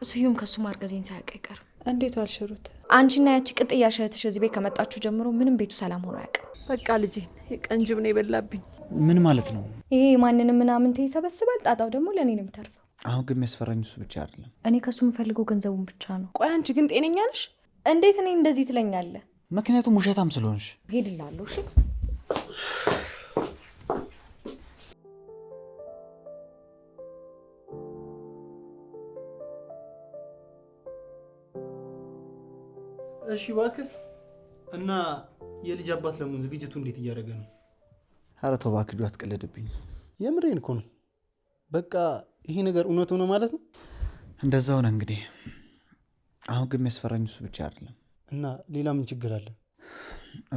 ስዩም ከሱ ማርገዜን ሳያውቅ አይቀርም። እንዴት ዋልሽ ሩት? አንቺና ያቺ ቅጥያሽ እህትሽ እዚህ ቤት ከመጣችሁ ጀምሮ ምንም ቤቱ ሰላም ሆኖ አያውቅም። በቃ ልጄን የቀንጅብ ነው የበላብኝ። ምን ማለት ነው? ይሄ ማንንም ምናምን ይሰበስባል፣ ጣጣው ደግሞ ለእኔ ነው የሚተርፈው። አሁን ግን የሚያስፈራኝ እሱ ብቻ አይደለም። እኔ ከሱ የምፈልገው ገንዘቡን ብቻ ነው። ቆይ አንቺ ግን ጤነኛ ነሽ? እንዴት እኔ እንደዚህ ትለኛለህ? ምክንያቱም ውሸታም ስለሆንሽ። ሄድላለሁ። እሺ እሺ እባክህ። እና የልጅ አባት ለመሆን ዝግጅቱ እንዴት እያደረገ ነው? ኧረ ተው እባክህ አትቀልድብኝ። የምሬን እኮ ነው። በቃ ይሄ ነገር እውነት ሆነ ማለት ነው? እንደዛ ሆነ እንግዲህ። አሁን ግን የሚያስፈራኝ እሱ ብቻ አይደለም። እና ሌላ ምን ችግር አለ?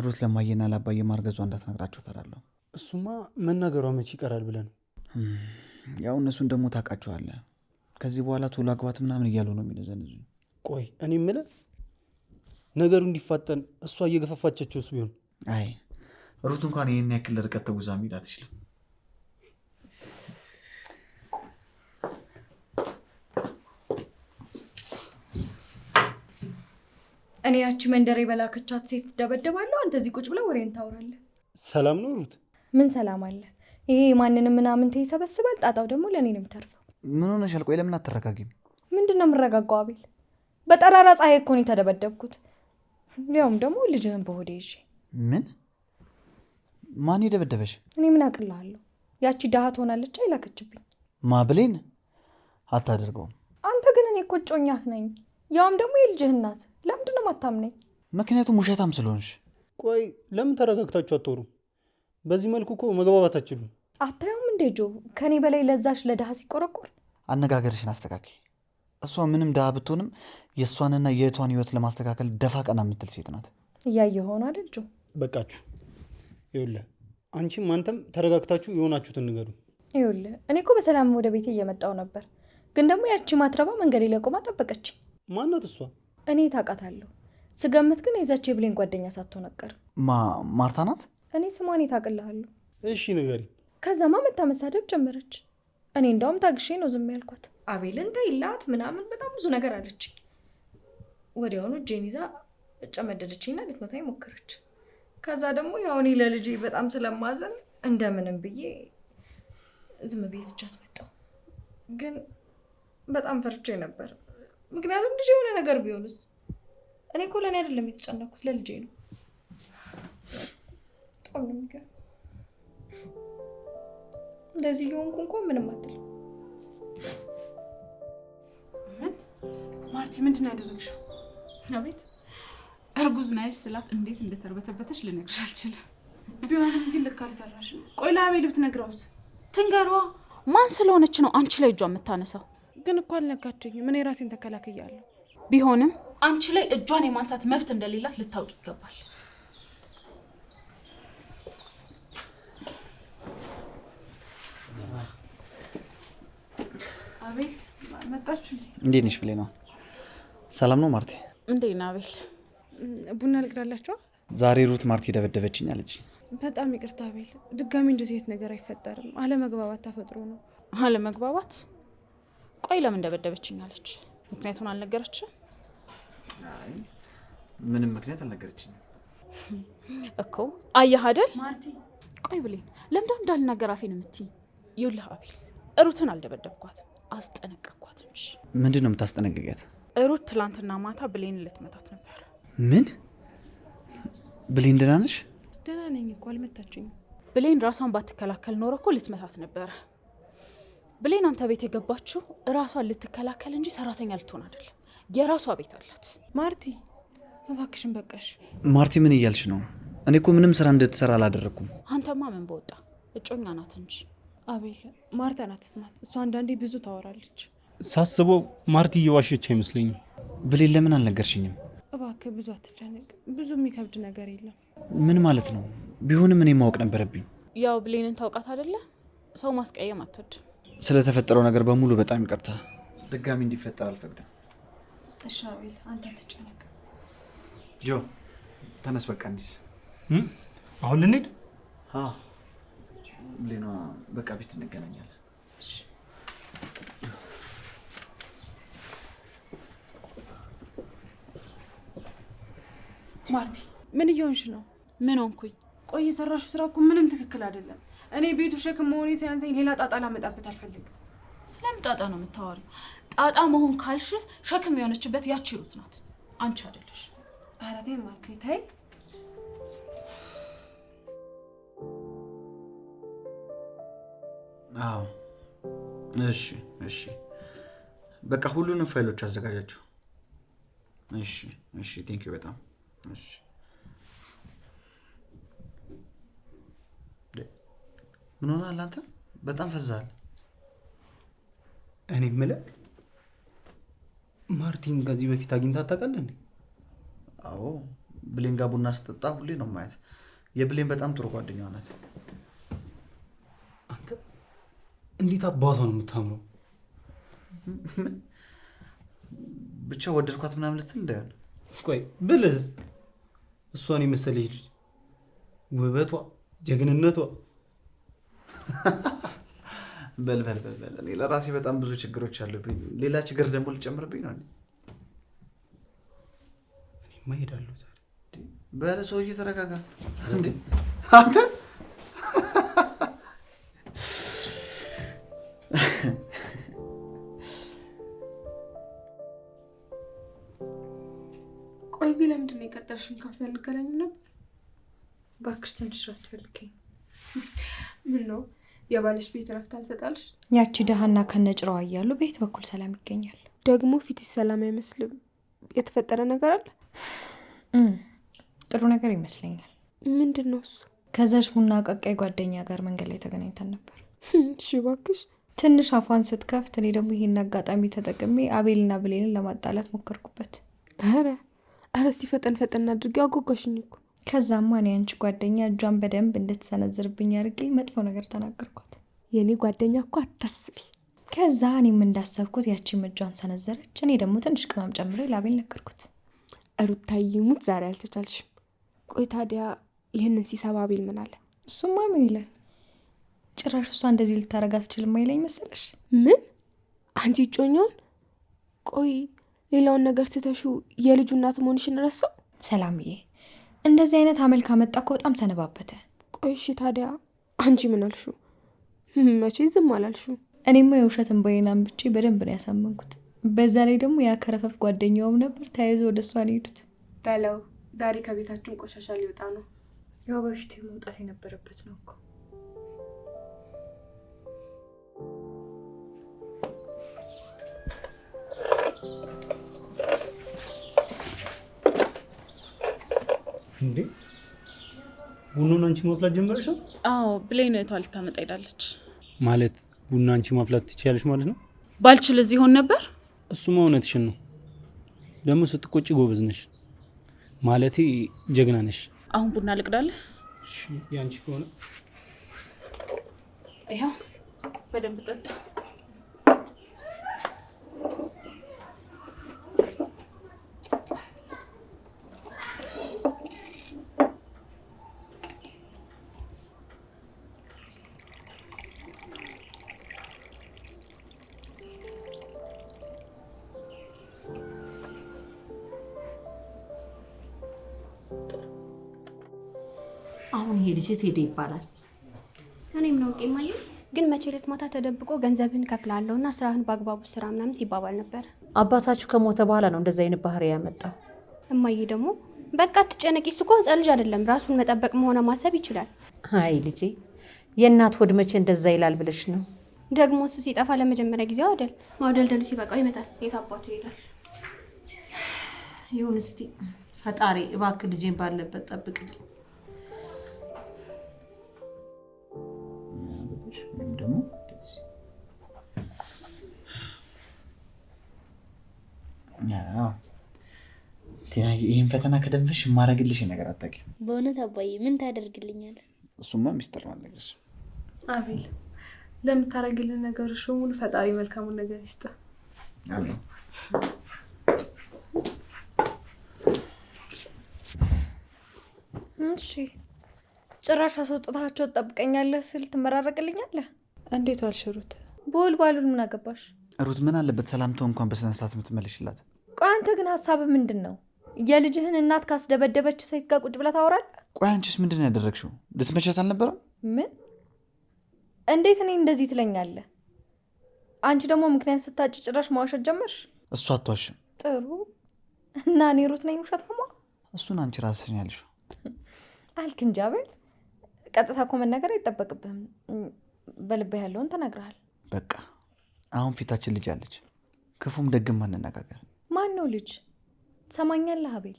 ሩት ለማየና ለአባዬ ማርገዟ እንዳትነግራቸው እፈራለሁ። እሱማ መናገሯ መች ይቀራል ብለን። ያው እነሱን ደግሞ ታውቃቸዋለህ። ከዚህ በኋላ ቶሎ አግባት ምናምን እያሉ ነው የሚነዘንዙኝ። ቆይ እኔ የምልህ ነገሩ እንዲፋጠን እሷ እየገፋፋቸውስ ቢሆን? አይ ሩት እንኳን ይሄን ያክል ርቀት ተጉዛ መሄድ አትችልም። እኔ ያቺ መንደሬ በላከቻት ሴት ደበደባለሁ፣ አንተ እዚህ ቁጭ ብለህ ወሬን ታወራለህ። ሰላም ነው ሩት? ምን ሰላም አለ? ይሄ ማንንም ምናምን ይሰበስባል፣ ጣጣው ደግሞ ለእኔ ነው የሚተርፈው። ምን ሆነሻል? ቆይ ለምን አትረጋጊም? ምንድን ነው የምረጋጋው አቤል? በጠራራ ፀሐይ እኮ ነው የተደበደብኩት። ያውም ደግሞ ልጅህን በሆዴ ይዤ። ምን? ማን የደበደበሽ? እኔ ምን አቅልሃለሁ? ያቺ ድሃ ትሆናለች አይላከችብኝ። ማብሌን አታደርገውም። አንተ ግን እኔ እኮ እጮኛህ ነኝ፣ ያውም ደግሞ የልጅህ እናት። ለምንድን ነው የማታምነኝ? ምክንያቱም ውሸታም ስለሆንሽ። ቆይ ለምን ተረጋግታችሁ አትወሩ? በዚህ መልኩ እኮ መግባባት አትችሉም። አታየውም እንዴ ጆ ከኔ በላይ ለዛሽ ለድሃ ሲቆረቆር? አነጋገርሽን አስተካክይ። እሷ ምንም ድሃ ብትሆንም የእሷንና የእህቷን ህይወት ለማስተካከል ደፋ ቀና የምትል ሴት ናት። እያየ ሆኖ አይደል ጆ? በቃችሁ። ይኸውልህ አንቺም አንተም ተረጋግታችሁ የሆናችሁትን ንገሩ። ይኸውልህ እኔ እኮ በሰላም ወደ ቤቴ እየመጣሁ ነበር፣ ግን ደግሞ ያቺ ማትረባ መንገዴ ላይ ቆማ ጠበቀች። ማናት እሷ? እኔ ታውቃታለሁ። ስገምት ግን የዛች የብሌን ጓደኛ ሳትሆን ቀር። ማርታ ናት? እኔ ስሟን ታውቅልሃለሁ። እሺ ንገሪ። ከዛማ መታ መሳደብ ጀመረች። እኔ እንዳውም ታግሼ ነው ዝም ያልኳት። አቤልን ተይላት ምናምን በጣም ብዙ ነገር አለችኝ። ወዲያውኑ እጄን ይዛ ጨመደደችኝና ልትመታኝ ሞከረች። ከዛ ደግሞ ያው እኔ ለልጄ በጣም ስለማዘን እንደምንም ብዬ ዝም ብዬ ትቻት መጣሁ። ግን በጣም ፈርቼ ነበር። ምክንያቱም ልጄ የሆነ ነገር ቢሆንስ? እኔ እኮ ለእኔ አይደለም የተጨነኩት ለልጄ ነው። በጣም ነው የሚገርም። እንደዚህ የሆንኩ እንኳን ምንም አትልም። ምን ማርቲ ምንድን ነው ያደረግሽው? አቤት። እርጉዝ ነሽ ስላት እንዴት እንደተርበተበተሽ ልነግርሽ አልችልም። ቢሆንም ግን ልክ አልሰራሽም። ቆይ ለአቤል ብትነግረውስ? ትንገሯ። ማን ስለሆነች ነው አንቺ ላይ እጇ የምታነሳው? ግን እኮ አልነካችኝም። እኔ ራሴን ተከላክያለሁ። ቢሆንም አንቺ ላይ እጇን የማንሳት መብት እንደሌላት ልታውቅ ይገባል። አቤል መጣችሁ? እንዴት ነሽ ብሌና? ሰላም ነው ማርቲ? እንዴት ነህ አቤል? ቡና ልቅዳላችሁ? ዛሬ ሩት ማርቲ ደበደበችኝ አለች። በጣም ይቅርታ አቤል፣ ድጋሚ እንደዚህ አይነት ነገር አይፈጠርም። አለመግባባት ተፈጥሮ ነው። አለመግባባት? ቆይ ለምን ደበደበችኝ አለች? ምክንያቱን አልነገረችም? ምንም ምክንያት አልነገረችኝም እኮ። አየህ አይደል ማርቲ? ቆይ ብሌን ለምንድነው እንዳልናገር አፌን የምትይኝ? ይኸውልህ አቤል፣ ሩትን አልደበደብኳትም፣ አስጠነቀቅኳት እንጂ። ምንድን ነው የምታስጠነቅቂያት? ሩት ትላንትና ማታ ብሌን ልትመታት ነበር። ምን? ብሌን ደህና ነሽ? ደህና ነኝ እኮ አልመታችኝም። ብሌን ራሷን ባትከላከል ኖሮ እኮ ልትመታት ነበረ። ብሌን አንተ ቤት የገባችው ራሷን ልትከላከል እንጂ ሰራተኛ ልትሆን አይደለም። የራሷ ቤት አላት። ማርቲ እባክሽን በቃሽ። ማርቲ ምን እያልሽ ነው? እኔ እኮ ምንም ስራ እንድትሰራ አላደረኩም። አንተማ ምን በወጣ እጮኛ ናት እንጂ። አቤል ማርታ ናት ስማት። እሷ አንዳንዴ ብዙ ታወራለች። ሳስበው ማርቲ እየዋሸች አይመስለኝም። ብሌን ለምን አልነገርሽኝም? እባክህ ብዙ አትጨነቅ። ብዙ የሚከብድ ነገር የለም። ምን ማለት ነው? ቢሆንም እኔ ማወቅ ነበረብኝ። ያው ብሌንን ታውቃት አይደለ? ሰው ማስቀየም አትወድም። ስለተፈጠረው ነገር በሙሉ በጣም ይቅርታ። ድጋሚ እንዲፈጠር አልፈቅድም። እሺ አቤል አንተ አትጨነቅ። ጆ ተነስ፣ በቃ እንሂድ። አሁን ልንሄድ? ብሌኗ በቃ ቤት እንገናኛለን። ማርቲ ምን እየሆንሽ ነው? ምን ሆንኩኝ? ቆይ የሰራሽው ስራ እኮ ምንም ትክክል አይደለም። እኔ ቤቱ ሸክም መሆኔ ሳያንሰኝ ሌላ ጣጣ ላመጣበት አልፈልግም። ስለምን ጣጣ ነው የምታወሪው? ጣጣ መሆን ካልሽስ ሸክም የሆነችበት ያቺ ሩት ናት፣ አንቺ አይደለሽ። ኧረ ተይ ማርቲ ተይ። አዎ እሺ እሺ፣ በቃ ሁሉንም ፋይሎች አዘጋጃቸው። እሺ እሺ፣ ቴንኪው በጣም እሺ። ምን ሆነሃል አንተ? በጣም ፈዛሃል። እኔ የምልህ ማርቲን ከዚህ በፊት አግኝታ ታውቃለህ እንዴ? አዎ፣ ብሌን ጋር ቡና ስጠጣ ሁሌ ነው ማየት። የብሌን በጣም ጥሩ ጓደኛዋ ናት። አንተ እንዴት አባቷ ነው የምታምረው? ብቻ ወደድኳት ምናምን ልትል እንዳይሆን። ቆይ ብልህስ? እሷን የመሰለች ልጅ ውበቷ፣ ጀግንነቷ። በል በል በል በል። እኔ ለራሴ በጣም ብዙ ችግሮች አሉብኝ። ሌላ ችግር ደግሞ ልጨምርብኝ ነው? እኔማ እሄዳለሁ ዛሬ። በል ሰውዬ ተረጋጋ እንዴ አንተ። ቆይ እዚህ ለምንድን ነው የቀጠርሽን? ካፌ አልገናኝም ነበር? እባክሽ ትንሽ ረፍት ፈልገኝ። ምን ነው የባልሽ ቤት ረፍት አልሰጣልሽ? ያቺ ደሃና ከነጭራዋ እያሉ በየት በኩል ሰላም ይገኛል? ደግሞ ፊትሽ ሰላም አይመስልም። የተፈጠረ ነገር አለ? ጥሩ ነገር ይመስለኛል። ምንድን ነው እሱ? ከዛች ቡና ቀቃይ ጓደኛ ጋር መንገድ ላይ ተገናኝተን ነበር። እሺ እባክሽ። ትንሽ አፏን ስትከፍት እኔ ደግሞ ይሄን አጋጣሚ ተጠቅሜ አቤልና ብሌንን ለማጣላት ሞከርኩበት። ኧረ እስቲ ፈጠን አድርጌ አጓጓሽኝ እኮ። ከዛማ እኔ አንቺ ጓደኛ እጇን በደንብ እንድትሰነዝርብኝ አድርጌ መጥፎ ነገር ተናገርኳት። የኔ ጓደኛ እኮ አታስቢ። ከዛ እኔም እንዳሰብኩት ያቺም እጇን ሰነዘረች። እኔ ደግሞ ትንሽ ቅመም ጨምሬ ላቤል ነገርኩት። ሩታዬ ሙት ዛሬ አልተቻልሽም። ቆይ ታዲያ ይህንን ሲሰባ አቤል ምን አለ? እሱማ ምን ይላል? ጭራሽ እሷ እንደዚህ ልታረግ አትችልም አይለኝ መሰለሽ? ምን? አንቺ እጮኛውን? ቆይ ሌላውን ነገር ትተሹ የልጁ እናት መሆንሽን ረሳው? ሰላምዬ እንደዚህ አይነት አመል ካመጣ እኮ በጣም ሰነባበተ። ቆይ እሺ ታዲያ አንቺ ምን አልሹ? መቼ ዝም አላልሹ? እኔማ የውሸትን በይናም ብቻ በደንብ ነው ያሳመንኩት። በዛ ላይ ደግሞ ያከረፈፍ ጓደኛውም ነበር። ተያይዞ ወደ እሷ ነው ሄዱት። በለው ዛሬ ከቤታችን ቆሻሻ ሊወጣ ነው። ያው በፊት መውጣት የነበረበት ነው እኮ። እንዴ ቡናን አንቺ ማፍላት ጀመረሽ? አዎ ብሌን እህቷ ልታመጣ ሄዳለች። ማለት ቡና አንቺ ማፍላት ትችያለሽ ማለት ነው? ባልችል እዚህ ሆን ነበር። እሱማ እውነትሽን ነው። ደግሞ ስትቆጪ ጎበዝ ነሽ፣ ማለቴ ጀግና ነሽ። አሁን ቡና ልቅዳለህ? እሺ ያንቺ ከሆነ ይኸው በደንብ ጠጣ። አሁን ይሄ ልጅ ሄደ ይባላል። እኔም ነው ቄማዬ። ግን መቼ ዕለት ማታ ተደብቆ ገንዘብህን ከፍላለሁና ስራህን በአግባቡ ስራ ምናምን ሲባባል ነበር። አባታችሁ ከሞተ በኋላ ነው እንደዛ አይነት ባህሪ ያመጣው። እማዬ ደግሞ በቃ አትጨነቂ፣ እሱ እኮ ህፃን ልጅ አይደለም፣ ራሱን መጠበቅ መሆነ ማሰብ ይችላል። አይ ልጄ፣ የእናት ሆድ መቼ እንደዛ ይላል ብለሽ ነው? ደግሞ እሱ ሲጠፋ ለመጀመሪያ ጊዜው አይደል? ማውደልደሉ ሲበቃው ይመጣል። የት አባቱ ይሄዳል? ይሁን እስቲ ፈጣሪ እባክህ ልጄን ባለበት ጠብቅልኝ። ደግሞ ቲና ይህን ፈተና ከደንፈሽ የማደርግልሽ ነገር አታውቂም። በእውነት አባዬ ምን ታደርግልኛለህ? እሱማ ሚስጥር ነው አልነግርሽም። አቤል ለምታደርግልን ነገሮች በሙሉ ፈጣሪ መልካሙን ነገር ይስጥ። አሜን። እሺ ጭራሽ አስወጥታቸው ትጠብቀኛለህ ስል ትመራረቅልኛለህ? እንዴት ዋልሽ ሩት? በውል ባሉን ምን አገባሽ? ሩት ምን አለበት ሰላምታው እንኳን በስነ ስርዓት የምትመልሽላት? ቆይ አንተ ግን ሀሳብህ ምንድን ነው? የልጅህን እናት ካስደበደበች ሴት ጋር ቁጭ ብለህ ታወራለህ? ቆይ አንቺስ ምንድን ነው ያደረግሽው? ልትመቻት አልነበረም? ምን? እንዴት እኔ እንደዚህ ትለኛለህ? አንቺ ደግሞ ምክንያት ስታጭ ጭራሽ መዋሸት ጀመርሽ። እሱ አትዋሽም። ጥሩ እና እኔ ሩት ነኝ ውሸታማ? እሱን አንቺ ራስሽ ነው ያልሽው። አልክ እንጂ አቤል፣ ቀጥታ እኮ መናገር አይጠበቅብህም። በልብህ ያለውን ተናግረሃል። በቃ አሁን ፊታችን ልጅ አለች። ክፉም ደግም አንነጋገር። ማን ነው ልጅ? ትሰማኛለህ አቤል?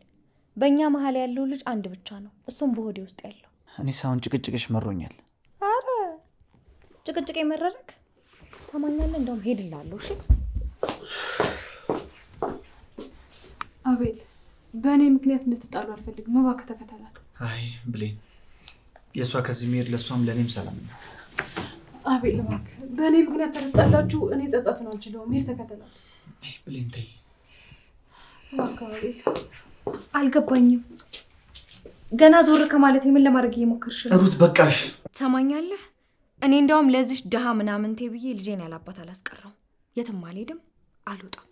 በእኛ መሀል ያለው ልጅ አንድ ብቻ ነው፣ እሱም በሆዴ ውስጥ ያለው። እኔ ሳሁን ጭቅጭቅሽ መሮኛል። አረ ጭቅጭቅ የመረረክ? ትሰማኛለህ? እንደውም ሄድላለሁ። እሺ አቤል፣ በእኔ ምክንያት እንድትጣሉ አልፈልግም። እባክህ ተከተላት። አይ ብሌን፣ የእሷ ከዚህ መሄድ ለእሷም ለእኔም ሰላም ነው። አቤል እባክህ፣ በእኔ ምክንያት ተጣላችሁ። እኔ ጸጸቱን አልችለውም። ሄድ ተከተላት። አይ ብሌን ተይ እባክህ አቤል። አልገባኝም። ገና ዞር ከማለት ምን ለማድረግ እየሞከርሽ ነው? ሩት በቃሽ። ትሰማኛለህ? እኔ እንደውም ለዚህ ድሃ ምናምንቴ ብዬ ልጄን ያላባት አላስቀረው። የትም አልሄድም፣ አልወጣም።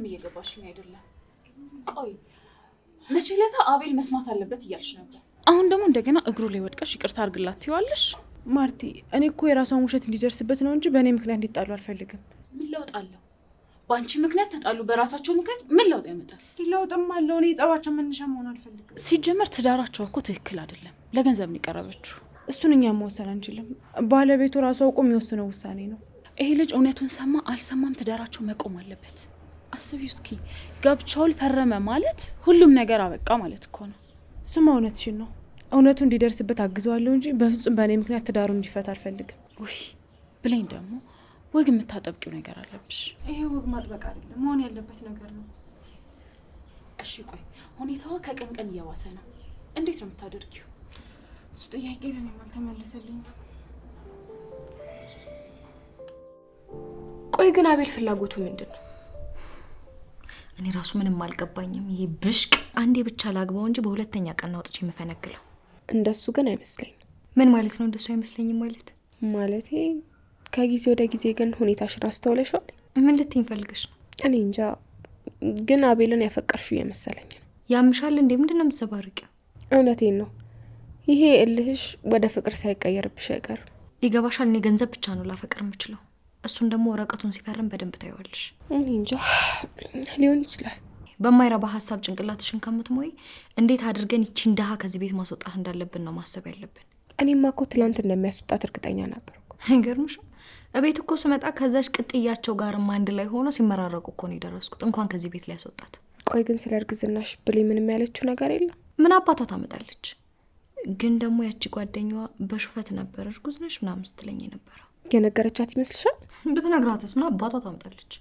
እየገባሽኝ አይደለም። ቆይ መቼ ለታ አቤል መስማት አለበት እያልሽ ነበር። አሁን ደግሞ እንደገና እግሩ ላይ ወድቀሽ ይቅርታ አድርግላት ትይዋለሽ? ማርቲ፣ እኔ እኮ የራሷን ውሸት እንዲደርስበት ነው እንጂ በእኔ ምክንያት እንዲጣሉ አልፈልግም። ምን ለውጥ አለው? በአንቺ ምክንያት ተጣሉ፣ በራሳቸው ምክንያት ምን ለውጥ ያመጣል? ለውጥም አለው። እኔ የጸባቸው መነሻ መሆን አልፈልግም። ሲጀመር ትዳራቸው እኮ ትክክል አይደለም። ለገንዘብ ነው የቀረበችው። እሱን እኛም መወሰን አንችልም። ባለቤቱ ራሱ አውቆ የሚወስነው ውሳኔ ነው። ይሄ ልጅ እውነቱን ሰማ አልሰማም ትዳራቸው መቆም አለበት። አስቢው እስኪ፣ ጋብቻውን ፈረመ ማለት ሁሉም ነገር አበቃ ማለት እኮ ነው። እሱማ እውነትሽን ነው። እውነቱ እንዲደርስበት አግዘዋለሁ እንጂ በፍጹም በእኔ ምክንያት ትዳሩ እንዲፈታ አልፈልግም። ውይ ብሌን፣ ደግሞ ወግ የምታጠብቂው ነገር አለብሽ። ይሄ ወግ ማጥበቅ አይደለም፣ መሆን ያለበት ነገር ነው። እሺ ቆይ፣ ሁኔታዋ ከቀን ቀን እየዋሰ ነው። እንዴት ነው የምታደርጊው? እሱ ጥያቄ ለእኔም አልተመለሰልኝም። ቆይ ግን አቤል ፍላጎቱ ምንድን ነው? እኔ ራሱ ምንም አልገባኝም። ይሄ ብሽቅ አንዴ ብቻ ላግባው እንጂ በሁለተኛ ቀን አውጥቼ የምፈነግለው። እንደሱ ግን አይመስለኝም። ምን ማለት ነው እንደሱ አይመስለኝም ማለት? ማለቴ ከጊዜ ወደ ጊዜ ግን ሁኔታሽን አስተውለሻል? ምን ልትይኝ ፈልገሽ ነው? እኔ እንጃ፣ ግን አቤልን ያፈቀርሽው እየመሰለኝ ነው። ያምሻል እንዴ? ምንድን ነው የምትዘባርቂው? እውነቴን ነው። ይሄ እልህሽ ወደ ፍቅር ሳይቀየርብሽ አይቀርም። ይገባሻል? እኔ ገንዘብ ብቻ ነው ላፈቅር የምችለው። እሱን ደግሞ ወረቀቱን ሲፈርም በደንብ ታይዋለሽ። እኔ እንጃ፣ ሊሆን ይችላል። በማይረባ ሀሳብ ጭንቅላትሽን ከምትሞይ እንዴት አድርገን ይቺን ደሃ ከዚህ ቤት ማስወጣት እንዳለብን ነው ማሰብ ያለብን። እኔማ እኮ ትላንት እንደሚያስወጣት እርግጠኛ ነበርኩ። አይገርምሽም? እቤት እኮ ስመጣ ከዛሽ ቅጥያቸው ጋርም አንድ ላይ ሆኖ ሲመራረቁ እኮ ነው የደረስኩት፣ እንኳን ከዚህ ቤት ላይ ያስወጣት። ቆይ ግን ስለ እርግዝናሽ ብሌ ምንም ያለችው ነገር የለም? ምን አባቷ ታመጣለች? ግን ደግሞ ያቺ ጓደኛዋ በሹፈት ነበር እርጉዝ ነሽ ምናምን ስትለኝ ነበረ። የነገረቻት ይመስልሻል? ብትነግራትስ ምን አባቷ ታመጣለች?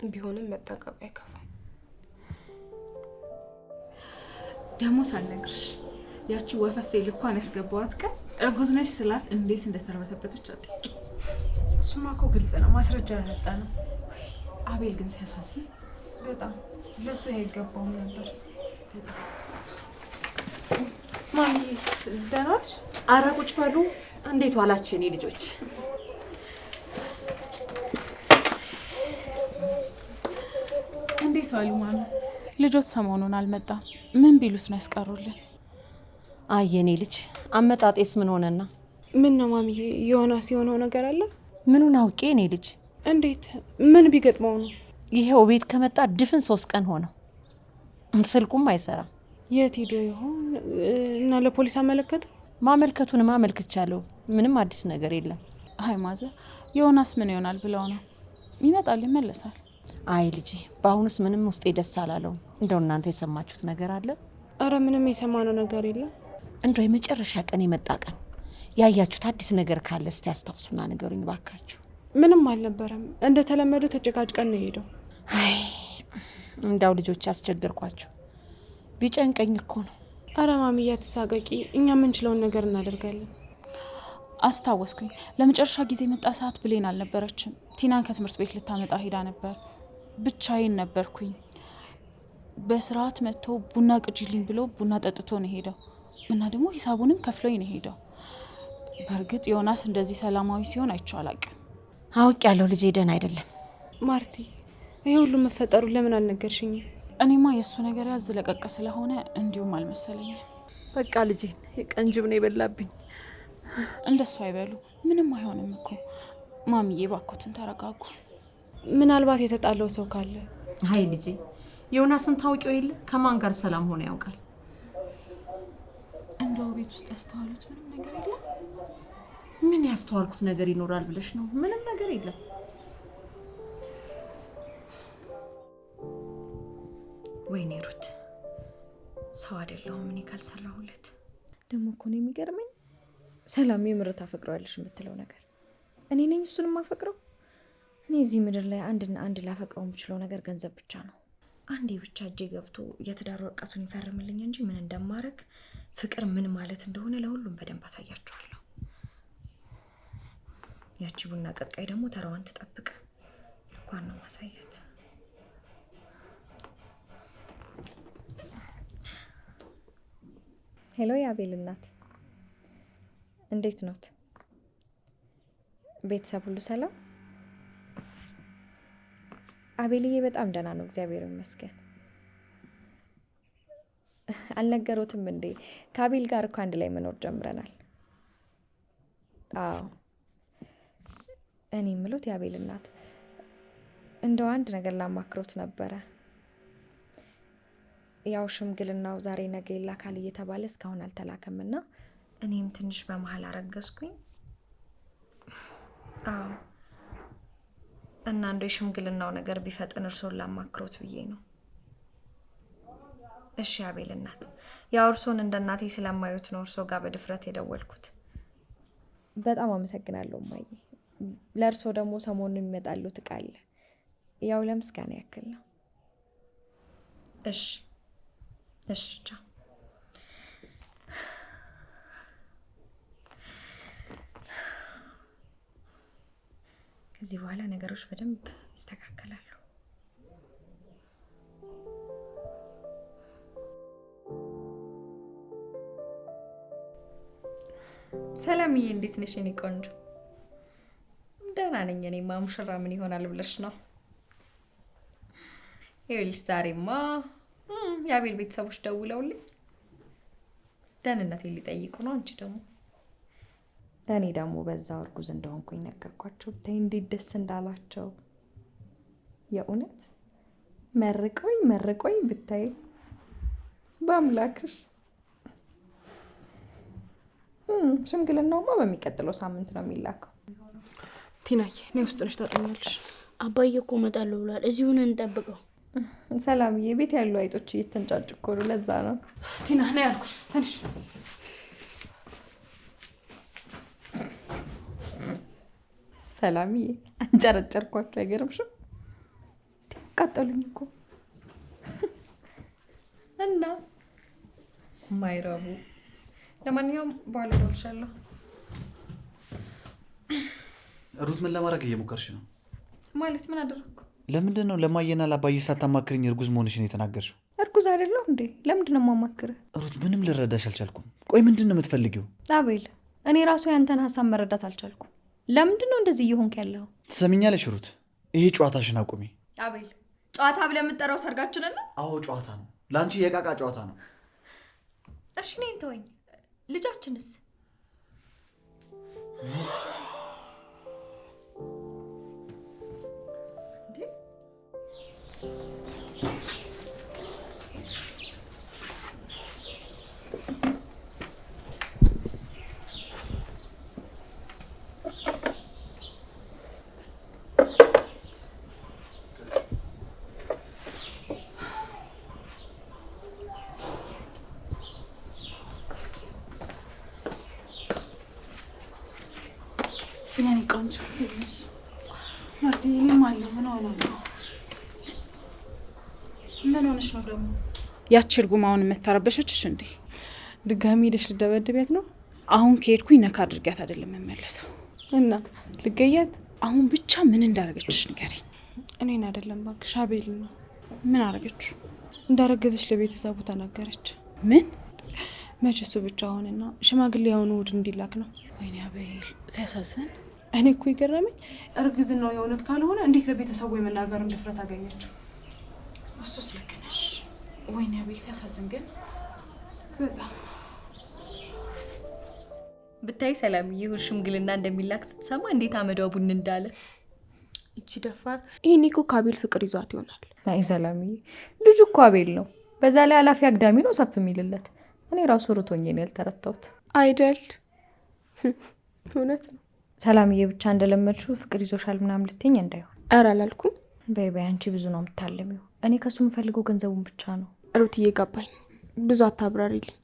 ቢሆንም መጠንቀቁ አይከፋም። ደግሞ ሳልነግርሽ ያቺ ወፈፌ ልኳን ያስገባዋት ቀን እርጉዝ ነሽ ስላት እንዴት እንደተርበተበተች አትጠይቂ። እሱማ እኮ ግልጽ ነው፣ ማስረጃ ያመጣ ነው። አቤል ግን ሲያሳዝን በጣም ለሱ ይሄ አይገባውም ነበር። ማሚ ደህና ነሽ? ኧረ ቁጭ በሉ። እንዴት ዋላችሁ የኔ ልጆች? እንዴት ዋሉ ማሚ? ልጆት ሰሞኑን አልመጣም። ምን ቢሉት ነው ያስቀሩልን? አይ የኔ ልጅ አመጣጤስ ምን ሆነና? ምን ነው ማሚዬ? ዮናስ የሆነው ነገር አለ? ምኑን አውቄ እኔ ልጅ? እንዴት? ምን ቢገጥመው ነው? ይሄው ቤት ከመጣ ድፍን 3 ቀን ሆነው። ስልኩም አይሰራም። የት ሄዶ ይሆን? እና ለፖሊስ አመለከቱ? ማመልከቱንም አመልክቻለሁ። ምንም አዲስ ነገር የለም። አይ ማዘር፣ ዮናስ ምን ይሆናል ብለው ነው? ይመጣል፣ ይመለሳል። አይ ልጄ፣ በአሁኑስ ምንም ውስጤ ደስ አላለውም። እንደው እናንተ የሰማችሁት ነገር አለ? አረ ምንም የሰማነው ነገር የለም። እንደው የመጨረሻ ቀን የመጣ ቀን ያያችሁት አዲስ ነገር ካለ እስቲ አስታውሱና ንገሩኝ ባካችሁ። ምንም አልነበረም። እንደተለመደው ተጨቃጭቀን ነው የሄደው። አይ እንዳው ልጆች አስቸገርኳቸው። ቢጨንቀኝ እኮ ነው። አረ ማሚዬ አትሳቀቂ፣ እኛ የምንችለውን ነገር እናደርጋለን። አስታወስኩኝ። ለመጨረሻ ጊዜ መጣ ሰዓት ብሌን አልነበረችም። ቲናን ከትምህርት ቤት ልታመጣ ሄዳ ነበር። ብቻዬን ነበርኩኝ። በስርዓት መጥቶ ቡና ቅጂልኝ ብሎ ቡና ጠጥቶ ነው ሄደው እና ደግሞ ሂሳቡንም ከፍሎኝ ነው ሄደው። በእርግጥ ዮናስ እንደዚህ ሰላማዊ ሲሆን አይቼው አላውቅም። አውቅ ያለው ልጄ ደህና አይደለም። ማርቲ፣ ይሄ ሁሉ መፈጠሩ ለምን አልነገርሽኝም? እኔማ የእሱ ነገር ያዝ ለቀቅ ስለሆነ እንዲሁም አልመሰለኝም። በቃ ልጄ የቀንጅብ ነው የበላብኝ። እንደሱ አይበሉ፣ ምንም አይሆንም እኮ። ማሚዬ ባኮትን ተረጋጉ። ምናልባት የተጣለው ሰው ካለ። አይ ልጄ ዮናስን ታውቂው የለ ከማን ጋር ሰላም ሆነ ያውቃል? እንደው ቤት ውስጥ ያስተዋሉት ምንም ነገር የለም? ምን ያስተዋልኩት ነገር ይኖራል ብለሽ ነው? ምንም ነገር የለም። ወይኔ ሩት፣ ሰው አይደለሁም እኔ ካልሰራሁለት። ደግሞ እኮ ነው የሚገርመኝ፣ ሰላም የምር ታፈቅረዋለሽ የምትለው ነገር እኔ ነኝ እሱን የማፈቅረው? እኔ እዚህ ምድር ላይ አንድና አንድ ላፈቅረው የምችለው ነገር ገንዘብ ብቻ ነው። አንዴ ብቻ እጄ ገብቶ የትዳር ወረቀቱን ይፈርምልኝ እንጂ ምን እንደማረግ ፍቅር ምን ማለት እንደሆነ ለሁሉም በደንብ አሳያቸዋለሁ። ያቺ ቡና ቀቃይ ደግሞ ተራዋን ትጠብቅ። ልኳን ነው ማሳየት። ሄሎ የአቤል እናት፣ እንዴት ኖት? ቤተሰብ ሁሉ ሰላም? አቤልዬ በጣም ደህና ነው እግዚአብሔር ይመስገን። አልነገሩትም እንዴ? ከአቤል ጋር እኮ አንድ ላይ መኖር ጀምረናል። አዎ እኔ የምሉት የአቤል እናት፣ እንደው አንድ ነገር ላማክሮት ነበረ። ያው ሽምግልናው ዛሬ ነገ ይላካል እየተባለ እስካሁን አልተላከምና እኔም ትንሽ በመሀል አረገዝኩኝ። አዎ እና እንደው የሽምግልናው ነገር ቢፈጥን እርሶን ላማክሮት ብዬ ነው። እሺ አቤል እናት፣ ያው እርሶን እንደ እናቴ ስለማዩት ነው እርሶ ጋር በድፍረት የደወልኩት። በጣም አመሰግናለሁ እማዬ። ለእርሶ ደግሞ ሰሞኑን የሚመጣሉት እቃ አለ፣ ያው ለምስጋና ያክል ነው። እሺ እሺ ቻው። ከዚህ በኋላ ነገሮች በደንብ ይስተካከላሉ። ሰላምዬ እንዴት ነሽ የኔ ቆንጆ? ደህና ነኝ እኔማ። ሙሽራ ምን ይሆናል ብለሽ ነው? ይኸውልሽ ዛሬማ የአቤል ቤተሰቦች ደውለውልኝ ደህንነቴን ሊጠይቁ ነው። አንቺ ደግሞ እኔ ደግሞ በዛው እርጉዝ እንደሆንኩኝ ነገርኳቸው። ብታይ እንዴት ደስ እንዳላቸው የእውነት መርቆኝ ብታይ በአምላክሽ። ሽምግልናውማ በሚቀጥለው ሳምንት ነው የሚላከው። ቲናዬ እኔ ውስጥ ነሽ ታጠኛለሽ። አባዬ እኮ እመጣለሁ ብሏል። እዚሁን እንጠብቀው። ሰላምዬ ቤት ያሉ አይጦች እየተንጫጩ እኮ ነው፣ ለዛ ነው። ቲና ነይ ያልኩሽ ትንሽ። ሰላምዬ አንጨረጨርኳቸው አይገርምሽም? ቀጠሉኝ እኮ እና ማይረቡ። ለማንኛውም በኋላ እደውልልሻለሁ። ሩት ምን ለማድረግ እየሞከርሽ ነው? ማለት ምን አደረግኩ? ለምንድን ነው ለማየና ለአባዬ ሳታማክርኝ እርጉዝ መሆንሽን የተናገርሽው? እርጉዝ አይደለሁ እንዴ? ለምንድን ነው የማማክርህ? ሩት ምንም ልረዳሽ አልቻልኩም። ቆይ ምንድን ነው የምትፈልጊው? አቤል እኔ ራሱ ያንተን ሀሳብ መረዳት አልቻልኩም። ለምንድን ነው እንደዚህ እየሆንክ ያለው? ትሰሚኛለሽ ሩት፣ ይሄ ጨዋታሽን አቁሚ። አቤል ጨዋታ ብለህ የምትጠራው ሰርጋችንን ነው? አዎ ጨዋታ ነው፣ ለአንቺ የቃቃ ጨዋታ ነው። እሺ እኔን ተወኝ። ልጃችንስ? ያኔ ቆንጆ ትንሽ ማርቲ እኔም አለው ምን ሆነው? ምን ሆነሽ ነው ደግሞ? ያቺ እርጉም አሁን የምታረበሸችሽ እንዴ? ድጋሚ ሄደሽ ልደበድቢያት ነው? አሁን ከሄድኩኝ ነካ አድርጊያት አይደለም የምመለሰው። እና ልገያት? አሁን ብቻ ምን እንዳረገችሽ ንገሪኝ። እኔን አይደለም እባክሽ አቤል ነው። ምን አረገችው? እንዳረገዘች ለቤተሰቡ ተናገረች። ምን? መች እሱ ብቻ ሆነና ሽማግሌ ያሁኑ እሑድ እንዲላክ ነው። ወይኔ አቤል ሲያሳዝን። እኔ እኮ ይገረመኝ እርግዝናው የእውነት ካልሆነ እንዴት ለቤተሰቡ የመናገር ድፍረት አገኘችው? እሱስ ልክ ነሽ። ወይኔ አቤል ሲያሳዝን ግን በጣም ብታይ ሰላምዬ እሑድ ሽምግልና እንደሚላክ ስትሰማ እንዴት አመዷ ቡን እንዳለ። እቺ ደፋር። ይሄኔ እኮ ከአቤል ፍቅር ይዟት ይሆናል። አይ ሰላምዬ ልጁ እኮ አቤል ነው። በዛ ላይ ኃላፊ አግዳሚ ነው ሰፍ የሚልለት። እኔ ራሱ ርቶኝ ነው ያልተረታሁት አይደል? እውነት ነው። ሰላምዬ ብቻ እንደለመድሽው ፍቅር ይዞሻል ምናምን ልትይኝ እንዳይሆን። ኧረ አላልኩም። በይ አንቺ ብዙ ነው የምታለሚው። እኔ ከሱ የምፈልገው ገንዘቡን ብቻ ነው። ሩትዬ ገባኝ። ብዙ አታብራሪልኝ።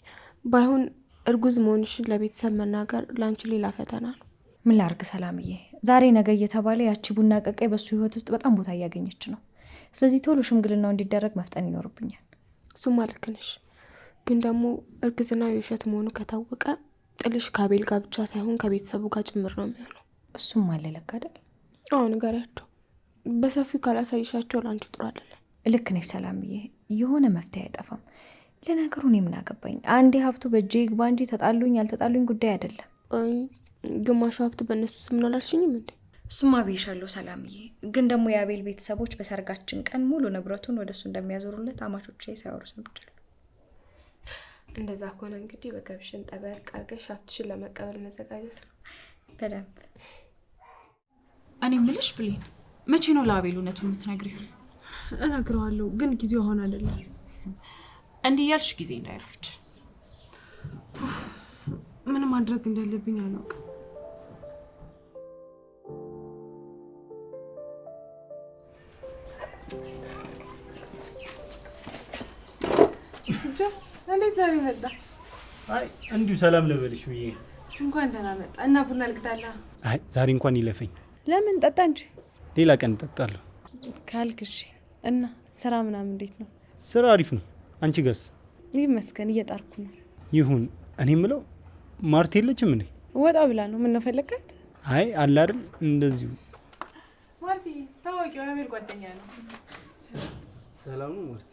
ባይሆን እርጉዝ መሆንሽን ለቤተሰብ መናገር ለአንቺ ሌላ ፈተና ነው። ምን ላርግ ሰላምዬ፣ ዛሬ ነገ እየተባለ ያቺ ቡና ቀቃይ በሱ ህይወት ውስጥ በጣም ቦታ እያገኘች ነው። ስለዚህ ቶሎ ሽምግልናው እንዲደረግ መፍጠን ይኖርብኛል። እሱማ ልክ ነሽ። ግን ደግሞ እርግዝናው የውሸት መሆኑ ከታወቀ ጥልሽ ከአቤል ጋር ብቻ ሳይሆን ከቤተሰቡ ጋር ጭምር ነው የሚሆነው። እሱም አለ ለካ አይደል? አዎ ንገሪያቸው። በሰፊው ካላሳይሻቸው ለአንቺ ጥሩ አይደለም። ልክ ነሽ ሰላምዬ፣ የሆነ መፍትሄ አይጠፋም። ለነገሩ እኔ ምን አገባኝ? አንዴ ሀብቱ በእጄ ይግባ እንጂ ተጣሉኝ ያልተጣሉኝ ጉዳይ አይደለም። ግማሹ ሀብት በእነሱ ስም ነው አላልሽኝም እንዴ? እሱማ ብዬሻለሁ ሰላምዬ። ግን ደግሞ የአቤል ቤተሰቦች በሰርጋችን ቀን ሙሉ ንብረቱን ወደሱ እንደሚያዞሩለት አማቾቼ ሲያወሩ ሰምቻለሁ። እንደዛ ከሆነ እንግዲህ በገብሽን ጠበል ቃርገሽ ሀብትሽን ለመቀበል መዘጋጀት ነው። በደንብ። እኔ ምልሽ ብሌን፣ መቼ ነው ለአቤል እውነቱን የምትነግሪው? እነግረዋለሁ፣ ግን ጊዜው አሁን አይደለም። እንዲህ ያልሽ ጊዜ እንዳይረፍድ። ምን ማድረግ እንዳለብኝ አላውቅም። እንዴት ዛሬ መጣ? አይ እንዲሁ ሰላም ልበልሽ ብዬ። እንኳን ደህና መጣ። እና ቡና ልቅዳላ? አይ ዛሬ እንኳን ይለፈኝ። ለምን? ጠጣ እንጂ። ሌላ ቀን እጠጣለሁ ካልክሽ። እና ስራ ምናምን እንዴት ነው? ስራ አሪፍ ነው። አንቺ ጋስ? ይመስገን እየጣርኩ ነው። ይሁን። እኔ የምለው ማርት የለችም እንዴ? ወጣ ብላ ነው። ምን ነው ፈለካት? አይ አለ አይደል እንደዚሁ። ማርቲ ታዋቂው አቤል ጓደኛ ነው። ሰላም ነው ማርቲ።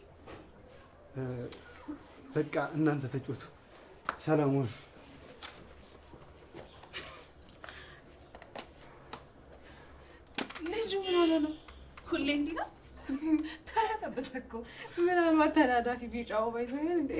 በቃ እናንተ ተጫወቱ። ሰላም ነው። ልጁ ምን ሆነ ነው? ሁሌ እንዲህ ነው? ተረተበት እኮ። ምናልባት ተናዳፊ ቢጫው ባይዘኝ እንዴ?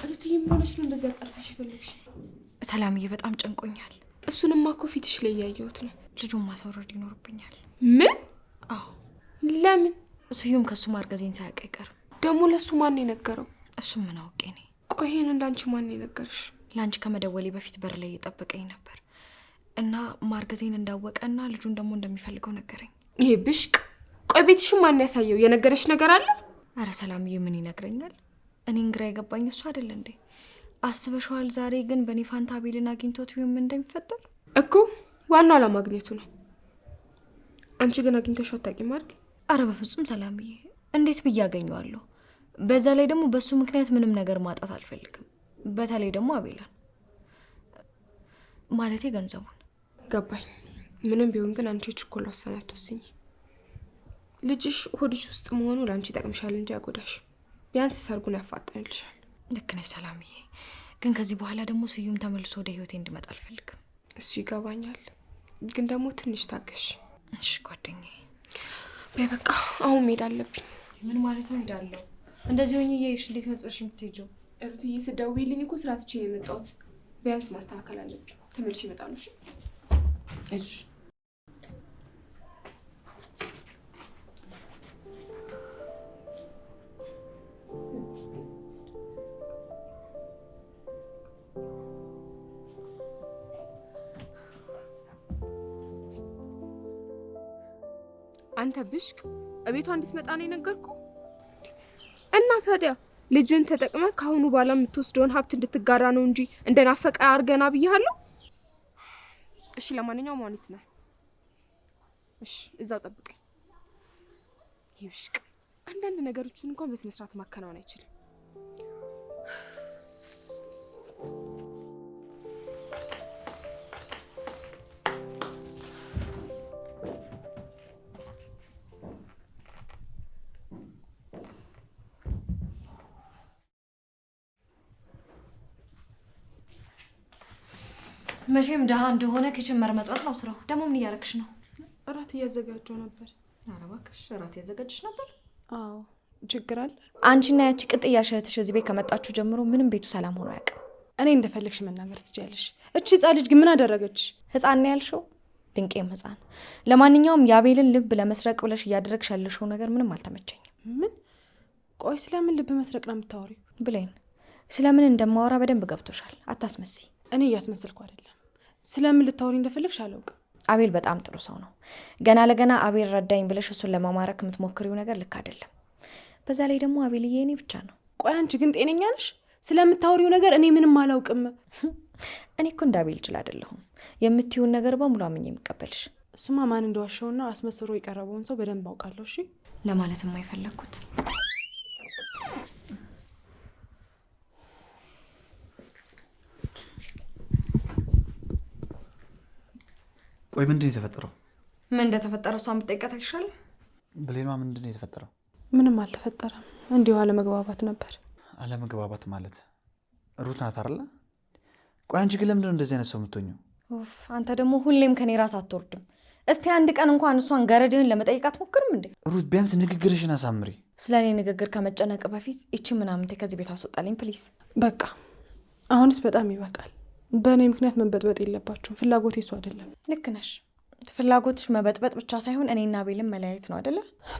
ሩትዬ ምን ሆነሽ ነው እንደዚህ አጣርፈሽ የፈለግሽ? ሰላምዬ በጣም ጨንቆኛል። እሱንማ እኮ ፊትሽ ላይ እያየሁት ነው። ልጁን ማስወረድ ይኖርብኛል። ምን? አዎ። ለምን? ስዩም ከሱ ማርገዜን ሳያውቅ አይቀርም። ደግሞ ለሱ ማን የነገረው? እሱ ምን አውቄ ነኝ። ቆይ ይሄን እንዳንቺ ማን የነገርሽ? ለአንቺ ከመደወሌ በፊት በር ላይ እየጠበቀኝ ነበር እና ማርገዜን እንዳወቀና ልጁን ደግሞ እንደሚፈልገው ነገረኝ። ይሄ ብሽቅ። ቆይ ቤትሽን ማን ያሳየው? የነገረሽ ነገር አለ? አረ ሰላምዬ ምን ይነግረኛል? እኔን ግራ የገባኝ እሱ አይደል እንዴ? አስበሽዋል? ዛሬ ግን በእኔ ፋንታ አቤልን አግኝቶት ቢሆን ምን እንደሚፈጠር እኮ። ዋናው አለማግኘቱ ነው። አንቺ ግን አግኝተሽ አታውቂም አይደል? አረ በፍጹም ሰላምዬ፣ እንዴት ብዬ አገኘዋለሁ? በዛ ላይ ደግሞ በሱ ምክንያት ምንም ነገር ማጣት አልፈልግም። በተለይ ደግሞ አቤልን ማለቴ ገንዘቡን። ገባኝ። ምንም ቢሆን ግን አንቺ ችኮላ ውሳኔ አትወስኚ። ልጅሽ ሆድሽ ውስጥ መሆኑ ለአንቺ ይጠቅምሻል እንጂ ያጎዳሽ። ቢያንስ ሰርጉን ያፋጥንልሻል። ልክ ነሽ ሰላምዬ። ግን ከዚህ በኋላ ደግሞ ስዩም ተመልሶ ወደ ህይወቴ እንዲመጣ አልፈልግም። እሱ ይገባኛል፣ ግን ደግሞ ትንሽ ታገሽ። እሺ ጓደኛዬ። በይ በቃ አሁን መሄድ አለብኝ። ምን ማለት ነው ሄዳለሁ? እንደዚህ ሆኜ እያየሽ እንዴት መጥቶሽ የምትሄጂው? ሩትዬ ስትደውይልኝ እኮ ስራ ትቼ ነው የመጣሁት። ቢያንስ ማስተካከል አለብኝ። ተመልሼ እመጣለሁ። እሺ አይዞሽ። አንተ ብሽቅ እቤቷ እንድትመጣ ነው የነገርኩህ። እና ታዲያ ልጅን ተጠቅመ ካሁኑ በኋላ የምትወስደውን ሀብት እንድትጋራ ነው እንጂ እንደናፈቀ አርገና ብያለሁ። እሺ ለማንኛውም ማንት ነህ? እሺ እዛው ጠብቀኝ። ይብሽቅ አንዳንድ ነገሮችን እንኳን በስነ ስርዓት ማከናወን አይችልም። መቼም ደሃ እንደሆነ ኪችን መርመጥመጥ ነው ስራው። ደግሞ ምን እያደረግሽ ነው? እራት እያዘጋጀው ነበር። ኧረ እባክሽ እራት እያዘጋጀሽ ነበር? አዎ። ችግር አለ? አንቺና ያቺ ቅጥያሽ እህትሽ እዚህ ቤት ከመጣችሁ ጀምሮ ምንም ቤቱ ሰላም ሆኖ አያውቅም። እኔ እንደፈለግሽ መናገር ትችያለሽ። እቺ ህፃን ልጅ ግን ምን አደረገች? ህፃን ነው ያልሽው? ድንቄም ህፃን። ለማንኛውም የአቤልን ልብ ለመስረቅ ብለሽ እያደረግሽ ያለሽው ነገር ምንም አልተመቸኝም። ምን? ቆይ ስለምን ልብ መስረቅ ነው የምታወሪው? ብሌን፣ ስለምን እንደማወራ በደንብ ገብቶሻል። አታስመስይ። እኔ እያስመሰልኩ አይደለም። ስለምን ልታወሪ እንደፈለግሽ አላውቅም። አቤል በጣም ጥሩ ሰው ነው። ገና ለገና አቤል ረዳኝ ብለሽ እሱን ለማማረክ የምትሞክሪው ነገር ልክ አይደለም። በዛ ላይ ደግሞ አቤልዬ እኔ ብቻ ነው። ቆይ አንቺ ግን ጤነኛ ነሽ? ስለምታወሪው ነገር እኔ ምንም አላውቅም። እኔ እኮ እንደ አቤል ጅል አይደለሁም። የምትይውን ነገር በሙሉ አምኜ የምቀበልሽ። እሱማ ማን እንደዋሸውና አስመስሮ የቀረበውን ሰው በደንብ አውቃለሁ። እሺ ለማለትም አይፈለግኩት። ቆይ ምንድን ነው የተፈጠረው? ምን እንደተፈጠረ እሷ የምትጠይቃት አይሻልም? ብሌኗ ምንድን ነው የተፈጠረው? ምንም አልተፈጠረም። እንዲሁ አለመግባባት ነበር። አለመግባባት ማለት ሩት ናት አይደለ? ቆይ አንቺ ግን ለምንድን ነው እንደዚህ አይነት ሰው የምትሆኚው? ኡፍ አንተ ደግሞ ሁሌም ከኔ ራስ አትወርድም። እስቲ አንድ ቀን እንኳን እሷን ገረድህን ለመጠየቅ አትሞክርም እንዴ? ሩት ቢያንስ ንግግርሽን አሳምሪ። ስለ እኔ ንግግር ከመጨነቅ በፊት ይቺ ምናምንቴ ከዚህ ቤት አስወጣልኝ ፕሊዝ። በቃ አሁንስ በጣም ይበቃል። በእኔ ምክንያት መበጥበጥ የለባችሁም። ፍላጎቴ እሱ አይደለም። ልክ ነሽ። ፍላጎትሽ መበጥበጥ ብቻ ሳይሆን እኔና አቤልን መለያየት ነው አይደለ?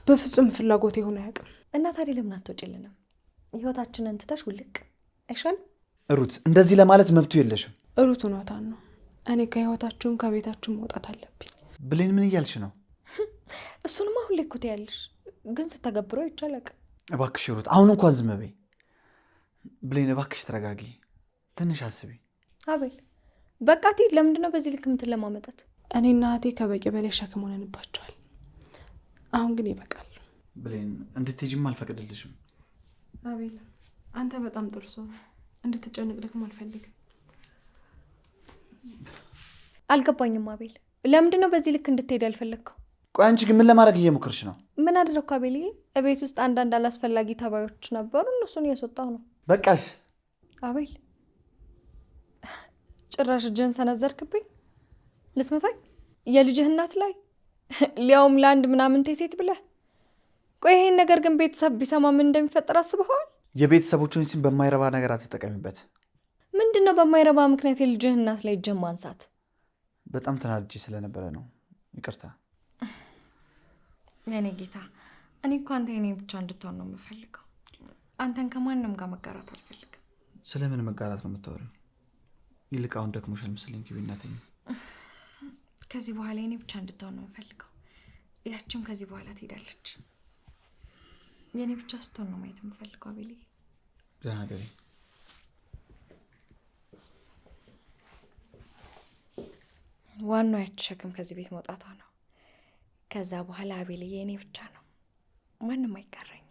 በፍጹም ፍላጎቴ ሆነ አያውቅም። እና ታዲያ ለምን አትወጪልንም? ህይወታችንን ትተሽ ውልቅ አይሻልም? ሩት እንደዚህ ለማለት መብቱ የለሽም። ሩት እውነቷን ነው። እኔ ከህይወታችሁም ከቤታችሁም መውጣት አለብኝ። ብሌን ምን እያልሽ ነው? እሱንማ ሁሌ እኮ ትያለሽ፣ ግን ስተገብረው ይቻላል። እባክሽ ሩት አሁን እንኳን ዝም በይ። ብሌን እባክሽ ተረጋጊ፣ ትንሽ አስቢ። አቤል በቃ ትሂድ። ለምንድን ነው በዚህ ልክ የምትለማመጣት? እኔና እህቴ ከበቂ በላይ ሸክም ሆነንባቸዋል። አሁን ግን ይበቃል። ብሌን እንድትሄጂም አልፈቅድልሽም። አቤል አንተ በጣም ጥሩ ሰው፣ እንድትጨንቅ ደግሞ አልፈልግም። አልገባኝም አቤል፣ ለምንድን ነው በዚህ ልክ እንድትሄድ ያልፈለግከው? ቆይ አንቺ ግን ምን ለማድረግ እየሞከርሽ ነው? ምን አደረግኩ አቤልዬ? እቤት ውስጥ አንዳንድ አላስፈላጊ ተባዮች ነበሩ፣ እነሱን እያስወጣሁ ነው። በቃሽ አቤል። ጭራሽ እጅህን ሰነዘርክብኝ ልትመታኝ፣ የልጅህ እናት ላይ ሊያውም ለአንድ ምናምንቴ ሴት ብለህ። ቆይ ይሄን ነገር ግን ቤተሰብ ቢሰማ ምን እንደሚፈጠር አስበኸዋል? የቤተሰቦችን ስም በማይረባ ነገር አትጠቀሚበት። ምንድን ነው በማይረባ ምክንያት የልጅህ እናት ላይ እጅህን ማንሳት? በጣም ተናድጄ ስለነበረ ነው፣ ይቅርታ። የኔ ጌታ፣ እኔ እኮ አንተ የኔ ብቻ እንድትሆን ነው የምፈልገው። አንተን ከማንም ጋር መጋራት አልፈልግም። ስለምን መጋራት ነው የምታወሪው? ይልቅ አሁን ደክሞሻል መሰለኝ፣ ግቢና ተኝ። ከዚህ በኋላ የኔ ብቻ እንድትሆን ነው የምፈልገው። ያችም ከዚህ በኋላ ትሄዳለች። የኔ ብቻ ስትሆን ነው ማየት የምፈልገው። አቤሌ ደህና ገቢ። ዋናው ያች ሸክም ከዚህ ቤት መውጣቷ ነው። ከዛ በኋላ አቤልዬ የኔ ብቻ ነው፣ ማንም አይቀረኝ።